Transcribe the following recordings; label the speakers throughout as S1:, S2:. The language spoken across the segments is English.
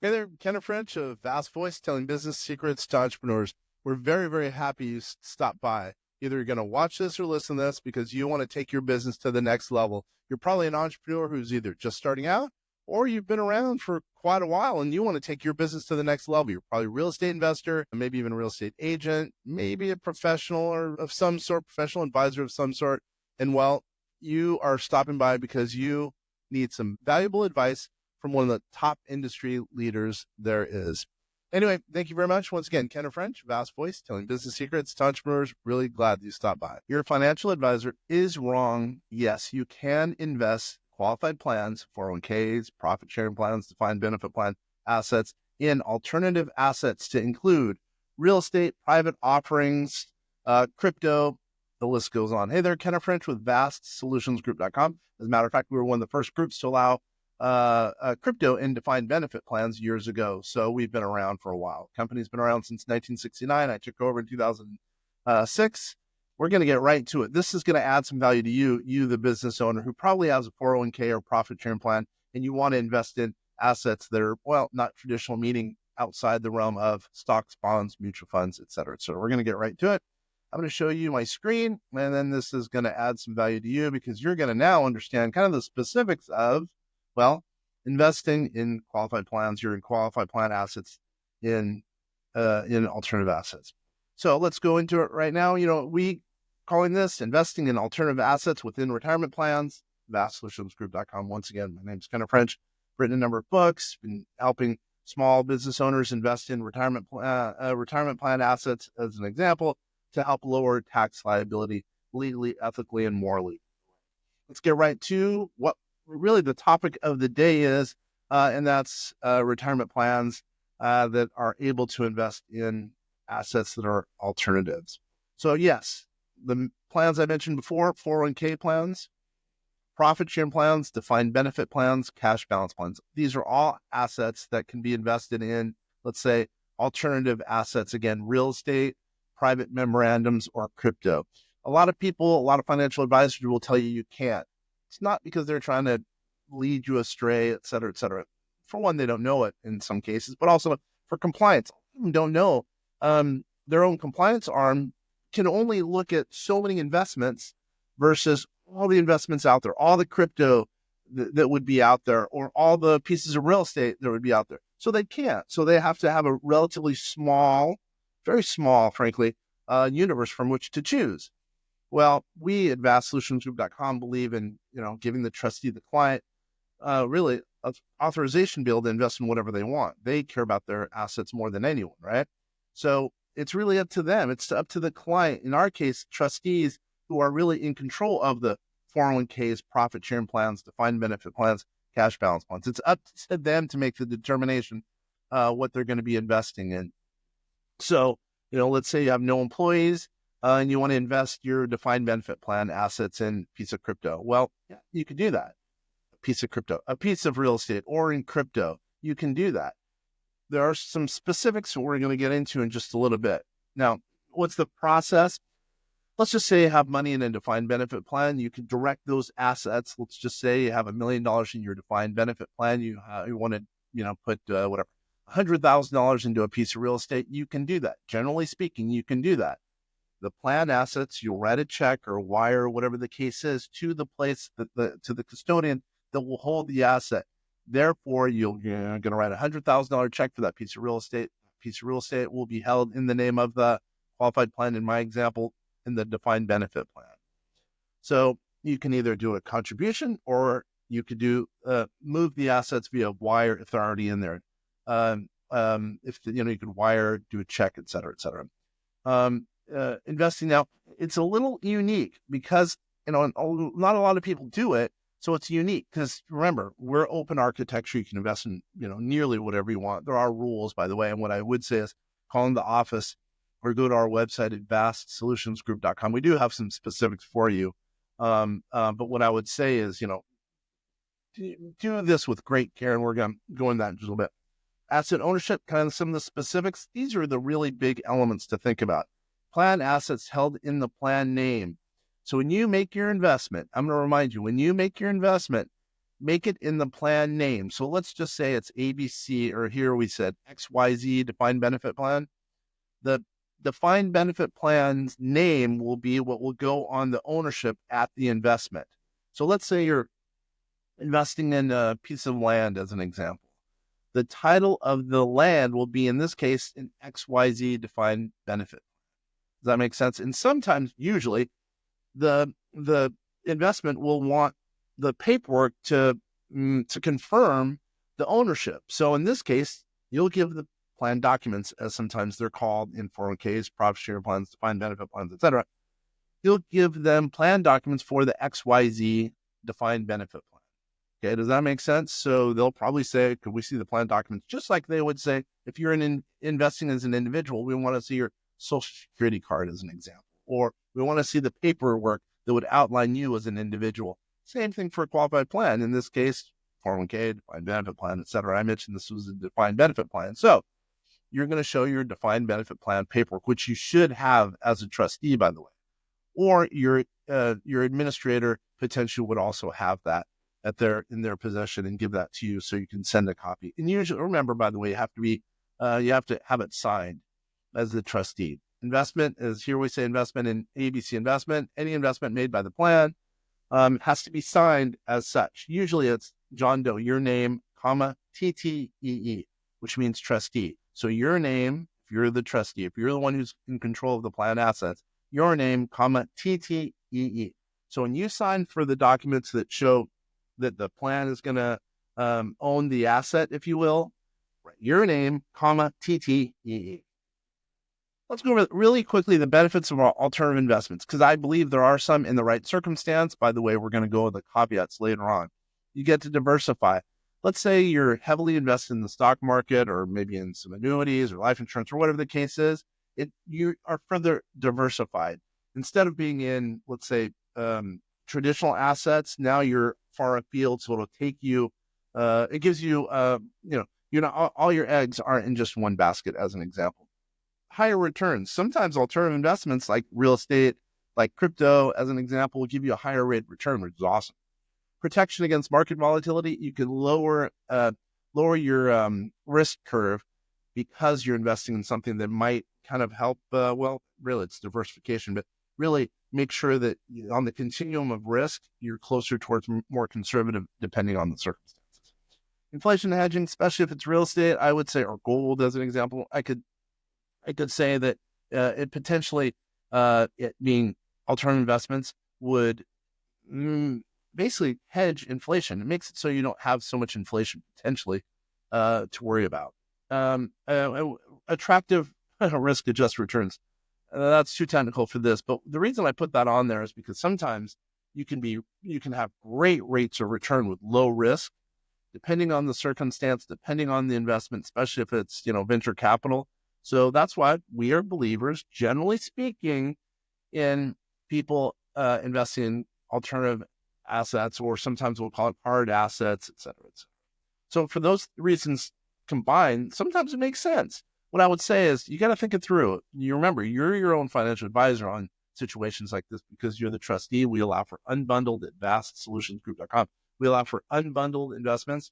S1: Hey there, Kenneth French of Vast Voice, telling business secrets to entrepreneurs. We're very, very happy you stopped by. Either you're going to watch this or listen to this because you want to take your business to the next level. You're probably an entrepreneur who's either just starting out or you've been around for quite a while and you want to take your business to the next level. You're probably a real estate investor, maybe even a real estate agent, maybe a professional or of some sort, professional advisor of some sort. And well, you are stopping by because you need some valuable advice from one of the top industry leaders there is. Anyway, thank you very much. Once again, Kenneth French, Vast Voice, telling business secrets to entrepreneurs. Really glad you stopped by. Your financial advisor is wrong. Yes, you can invest qualified plans, 401ks, profit sharing plans, defined benefit plan assets in alternative assets to include real estate, private offerings, crypto. The list goes on. Hey there, Kenneth French with VastSolutionsGroup.com. As a matter of fact, we were one of the first groups to allow crypto and defined benefit plans years ago. So we've been around for a while. Company's been around since 1969. I took over in 2006. We're going to get right to it. This is going to add some value to you, the business owner who probably has a 401k or profit sharing plan, and you want to invest in assets that are, well, not traditional, meaning outside the realm of stocks, bonds, mutual funds, et cetera. So we're going to get right to it. I'm going to show you my screen, and then this is going to add some value to you because you're going to now understand kind of the specifics of, well, investing in qualified plans, you're in qualified plan assets in alternative assets. So let's go into it right now. We calling this investing in alternative assets within retirement plans, VastSolutionsGroup.com. Once again, my name is Kenneth French, written a number of books, been helping small business owners invest in retirement plan assets as an example to help lower tax liability legally, ethically, and morally. Let's get right to what really the topic of the day is, and that's retirement plans that are able to invest in assets that are alternatives. So yes, the plans I mentioned before, 401k plans, profit sharing plans, defined benefit plans, cash balance plans. These are all assets that can be invested in, let's say, alternative assets. Again, real estate, private memorandums, or crypto. A lot of people, a lot of financial advisors will tell you can't. It's not because they're trying to lead you astray, et cetera, et cetera. For one, they don't know it in some cases, but also for compliance, don't know. Their own compliance arm can only look at so many investments versus all the investments out there, all the crypto that would be out there, or all the pieces of real estate that would be out there. So they can't. So they have to have a relatively small, very small, frankly, universe from which to choose. Well, we at VastSolutionsGroup.com believe in, giving the trustee, the client, really authorization to be able to invest in whatever they want. They care about their assets more than anyone, right? So it's really up to them. It's up to the client. In our case, trustees who are really in control of the 401ks, profit sharing plans, defined benefit plans, cash balance plans. It's up to them to make the determination what they're going to be investing in. So, let's say you have no employees and you want to invest your defined benefit plan assets in a piece of crypto. Well, yeah, you could do that. A piece of crypto, a piece of real estate, or in crypto, you can do that. There are some specifics that we're going to get into in just a little bit. Now, what's the process? Let's just say you have money in a defined benefit plan. You can direct those assets. Let's just say you have $1 million in your defined benefit plan. You want to, put whatever, $100,000 into a piece of real estate. You can do that. Generally speaking, you can do that. The plan assets, you'll write a check or wire, whatever the case is, to the place to the custodian that will hold the asset. Therefore, you're going to write a $100,000 check for that piece of real estate. Piece of real estate will be held in the name of the qualified plan, in my example, in the defined benefit plan. So you can either do a contribution or you could do move the assets via wire if they're already in there. If you could wire, do a check, et cetera, et cetera. Investing now, it's a little unique because not a lot of people do it. So it's unique because remember, we're open architecture. You can invest in nearly whatever you want. There are rules, by the way. And what I would say is call in the office or go to our website at VastSolutionsGroup.com. We do have some specifics for you. But what I would say is, do this with great care. And we're going to go into that in just a little bit. Asset ownership, kind of some of the specifics. These are the really big elements to think about. Plan assets held in the plan name. So when you make your investment, I'm going to remind you, when you make your investment, make it in the plan name. So let's just say it's ABC, or here we said XYZ defined benefit plan. The defined benefit plan's name will be what will go on the ownership at the investment. So let's say you're investing in a piece of land as an example. The title of the land will be, in this case, an XYZ defined benefit. Does that make sense? And sometimes, usually, the investment will want the paperwork to confirm the ownership. So in this case, you'll give the plan documents, as sometimes they're called in 401ks, profit share plans, defined benefit plans, etc. You'll give them plan documents for the XYZ defined benefit plan. Okay, does that make sense? So they'll probably say, could we see the plan documents? Just like they would say, if you're investing as an individual, we want to see your social security card as an example, or we want to see the paperwork that would outline you as an individual. Same thing for a qualified plan. In this case, 401k, defined benefit plan, et cetera. I mentioned this was a defined benefit plan. So you're going to show your defined benefit plan paperwork, which you should have as a trustee, by the way, or your administrator potentially would also have that in their possession and give that to you so you can send a copy. And usually, remember, by the way, you have to have it signed as the trustee. Investment is, here we say investment in ABC investment. Any investment made by the plan has to be signed as such. Usually it's John Doe, your name, comma, TTEE, which means trustee. So your name, if you're the trustee, if you're the one who's in control of the plan assets, your name, comma, TTEE. So when you sign for the documents that show that the plan is going to own the asset, if you will, write your name, comma, TTEE. Let's go over really quickly the benefits of our alternative investments, because I believe there are some in the right circumstance. By the way, we're going to go over the caveats later on. You get to diversify. Let's say you're heavily invested in the stock market, or maybe in some annuities or life insurance, or whatever the case is. You are further diversified. Instead of being in, let's say, traditional assets, now you're far afield, so it'll take you, it gives you, all your eggs aren't in just one basket, as an example. Higher returns. Sometimes alternative investments like real estate, like crypto, as an example, will give you a higher rate of return, which is awesome. Protection against market volatility. You can lower your risk curve because you're investing in something that might kind of help. Really, it's diversification, but really make sure that on the continuum of risk, you're closer towards more conservative, depending on the circumstances. Inflation hedging, especially if it's real estate, I would say, or gold, as an example. I could say that it potentially, it being alternative investments, would basically hedge inflation. It makes it so you don't have so much inflation potentially to worry about. Attractive risk-adjusted returns. That's too technical for this, but the reason I put that on there is because sometimes you can have great rates of return with low risk, depending on the circumstance, depending on the investment, especially if it's venture capital. So that's why we are believers, generally speaking, in people investing in alternative assets, or sometimes we'll call it hard assets, et cetera, et cetera. So for those reasons combined, sometimes it makes sense. What I would say is you got to think it through. You remember, you're your own financial advisor on situations like this because you're the trustee. We allow for unbundled at vastsolutionsgroup.com. We allow for unbundled investments.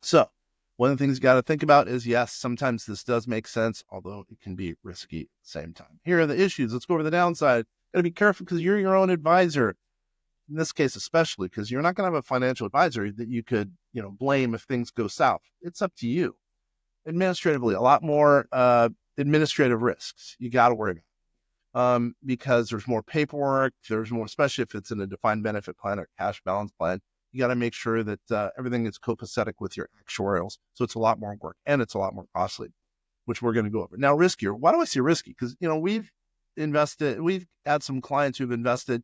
S1: So one of the things you got to think about is, yes, sometimes this does make sense, although it can be risky at the same time. Here are the issues. Let's go over the downside. Got to be careful because you're your own advisor. In this case, especially because you're not going to have a financial advisor that you could, blame if things go south. It's up to you. Administratively, a lot more administrative risks you got to worry about because there's more paperwork. There's more, especially if it's in a defined benefit plan or cash balance plan. You got to make sure that everything is copacetic with your actuarials. So it's a lot more work and it's a lot more costly, which we're going to go over. Now, riskier. Why do I say risky? Because, we've had some clients who've invested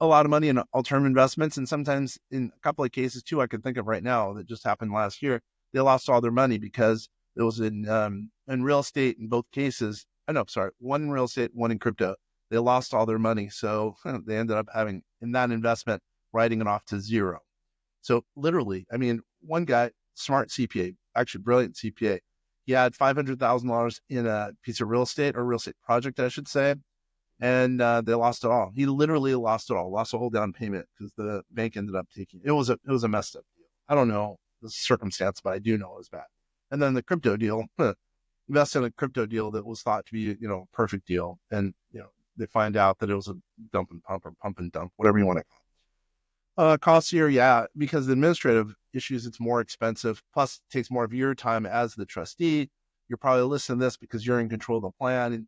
S1: a lot of money in alternative investments. And sometimes in a couple of cases too, I can think of right now that just happened last year, they lost all their money because it was in real estate in both cases. One in real estate, one in crypto. They lost all their money. So they ended up having, in that investment, writing it off to zero. So literally, one guy, smart CPA, actually brilliant CPA, he had $500,000 in a piece of real estate, or real estate project, I should say. and they lost it all. He literally lost it all, lost the whole down payment because the bank ended up taking it. Was a messed up deal. I don't know the circumstance, but I do know it was bad. And then the crypto deal, invest in a crypto deal that was thought to be, a perfect deal. And, they find out that it was a dump and pump or pump and dump, whatever you want to call it. Costlier, yeah, because the administrative issues, it's more expensive. Plus, it takes more of your time as the trustee. You're probably listening to this because you're in control of the plan, and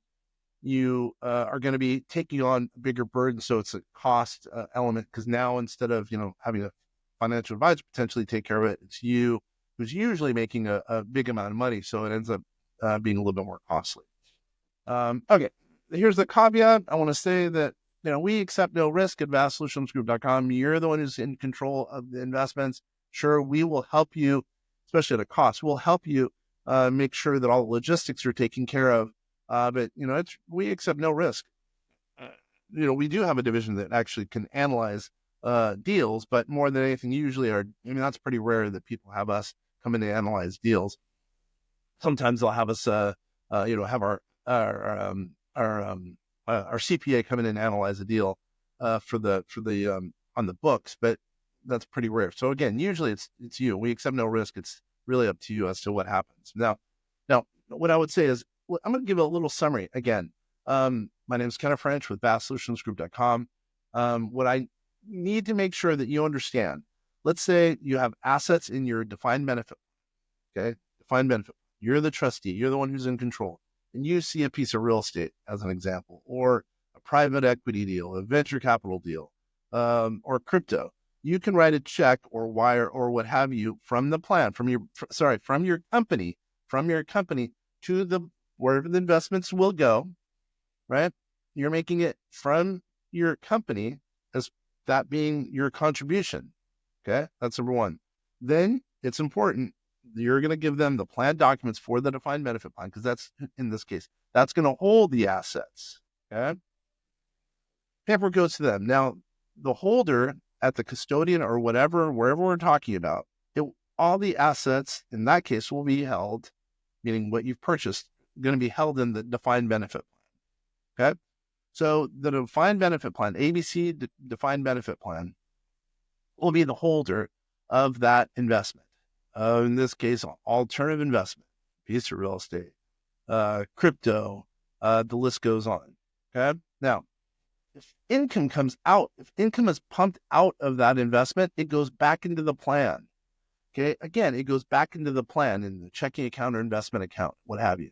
S1: you are going to be taking on a bigger burden. So it's a cost element, because now instead of, having a financial advisor potentially take care of it, it's you who's usually making a big amount of money. So it ends up being a little bit more costly. Okay, here's the caveat. I want to say that, we accept no risk at vastsolutionsgroup.com. You're the one who's in control of the investments. Sure, we will help you, especially at a cost. We'll help you make sure that all the logistics are taken care of. But, we accept no risk. We do have a division that actually can analyze deals, but more than anything, usually that's pretty rare that people have us come in to analyze deals. Sometimes they'll have us, have our CPA come in and analyze a deal for the on the books, but that's pretty rare. So again, usually it's you. We accept no risk. It's really up to you as to what happens. Now, what I would say is, I'm going to give a little summary again. My name is Kenneth French with vastsolutionsgroup.com. What I need to make sure that you understand, let's say you have assets in your defined benefit. Okay, defined benefit. You're the trustee. You're the one who's in control. And you see a piece of real estate as an example, or a private equity deal, a venture capital deal, or crypto. You can write a check or wire or what have you from the plan, from your company to wherever the investments will go, right? You're making it from your company as that being your contribution. Okay, that's number one. Then it's important, you're going to give them the plan documents for the defined benefit plan, because that's, in this case, that's going to hold the assets. Okay, paper goes to them. Now, the holder at the custodian or wherever we're talking about, all the assets in that case will be held, meaning what you've purchased, going to be held in the defined benefit plan. Okay, so the defined benefit plan, ABC defined benefit plan, will be the holder of that investment. In this case, alternative investment, piece of real estate, crypto, the list goes on. Okay. Now, if income is pumped out of that investment, it goes back into the plan. Okay. Again, it goes back into the plan in the checking account or investment account, what have you.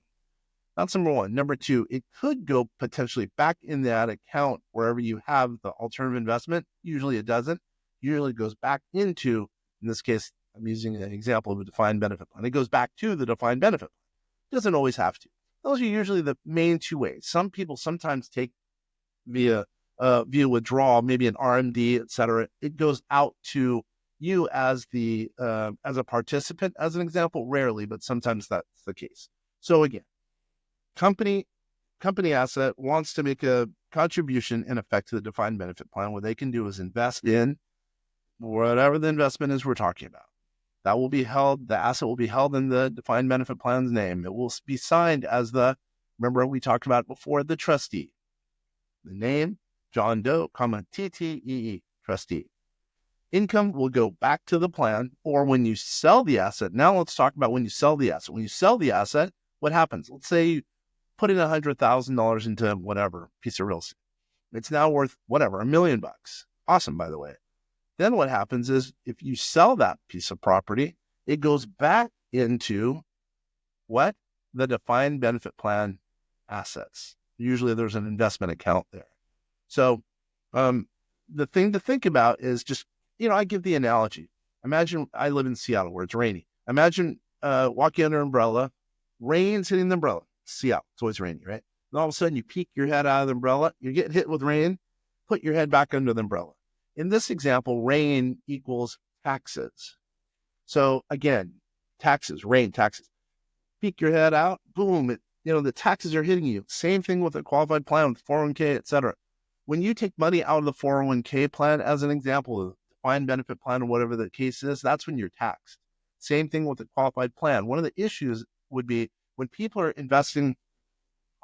S1: That's number one. Number two, it could go potentially back in that account wherever you have the alternative investment. Usually it doesn't. Usually it goes back into, in this case, I'm using an example of a defined benefit plan. It goes back to the defined benefit plan. It doesn't always have to. Those are usually the main two ways. Some people sometimes take via withdrawal, maybe an RMD, et cetera. It goes out to you as a participant, as an example. Rarely, but sometimes that's the case. So again, company asset wants to make a contribution in effect to the defined benefit plan. What they can do is invest in whatever the investment is we're talking about. That will be held, the asset will be held in the defined benefit plan's name. It will be signed as remember we talked about before, the trustee. The name, John Doe, TTEE, trustee. Income will go back to the plan, or when you sell the asset. Now let's talk about when you sell the asset. When you sell the asset, what happens? Let's say you put in $100,000 into whatever piece of real estate. It's now worth whatever, $1 million. Awesome, by the way. Then what happens is, if you sell that piece of property, it goes back into what? The defined benefit plan assets. Usually there's an investment account there. So the thing to think about is just, I give the analogy. Imagine I live in Seattle where it's rainy. Imagine walking under an umbrella, rain's hitting the umbrella. Seattle, it's always rainy, right? And all of a sudden you peek your head out of the umbrella, you're getting hit with rain, put your head back under the umbrella. In this example, rain equals taxes. So again, rain, taxes. Peek your head out, boom, the taxes are hitting you. Same thing with a qualified plan, with 401k, et cetera. When you take money out of the 401k plan, as an example, of defined benefit plan or whatever the case is, that's when you're taxed. Same thing with the qualified plan. One of the issues would be when people are investing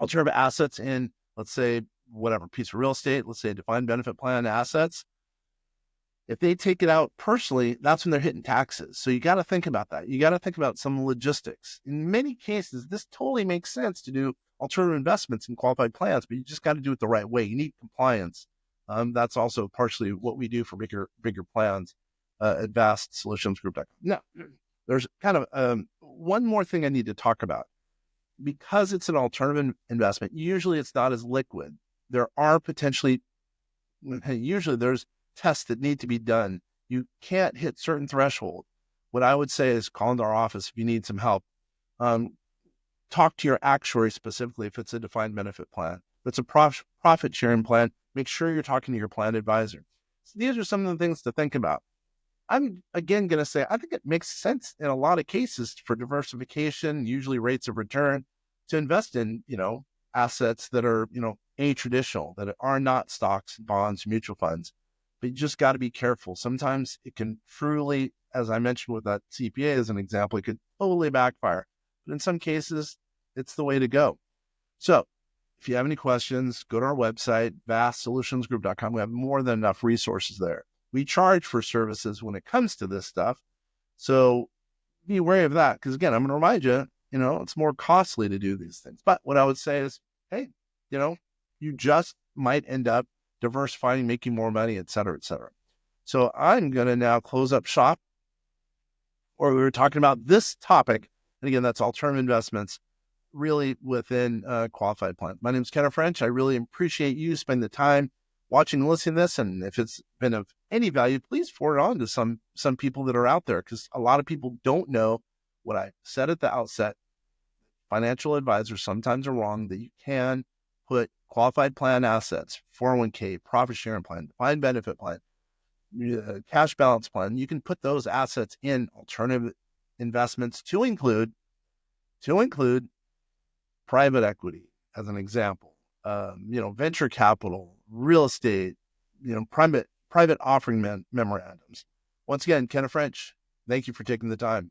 S1: alternative assets in, let's say, whatever piece of real estate, let's say a defined benefit plan assets, if they take it out personally, that's when they're hitting taxes. So you got to think about that. You got to think about some logistics. In many cases, this totally makes sense to do alternative investments in qualified plans, but you just got to do it the right way. You need compliance. That's also partially what we do for bigger plans at vastsolutionsgroup.com. Now, there's kind of one more thing I need to talk about. Because it's an alternative investment, usually it's not as liquid. There are usually there's tests that need to be done. You can't hit certain threshold. What I would say is call into our office if you need some help. Talk to your actuary specifically if it's a defined benefit plan. If it's a profit sharing plan, make sure you're talking to your plan advisor. So these are some of the things to think about. I'm again going to say, I think it makes sense in a lot of cases for diversification, usually rates of return, to invest in, assets that are, traditional, that are not stocks, bonds, mutual funds. But you just got to be careful. Sometimes it can truly, as I mentioned with that CPA as an example, it could totally backfire. But in some cases, it's the way to go. So if you have any questions, go to our website, vastsolutionsgroup.com. We have more than enough resources there. We charge for services when it comes to this stuff. So be wary of that. Because again, I'm going to remind you, it's more costly to do these things. But what I would say is, hey, you just might end up diversifying, making more money, et cetera, et cetera. So I'm going to now close up shop. Or we were talking about this topic. And again, that's alternative investments really within qualified plans. My name is Kenneth French. I really appreciate you spending the time watching and listening to this. And if it's been of any value, please forward it on to some people that are out there, because a lot of people don't know what I said at the outset. Financial advisors sometimes are wrong that you can put qualified plan assets, 401k, profit sharing plan, defined benefit plan, cash balance plan. You can put those assets in alternative investments to include private equity, as an example, venture capital, real estate, private offering memorandums. Once again, Kenneth French, thank you for taking the time.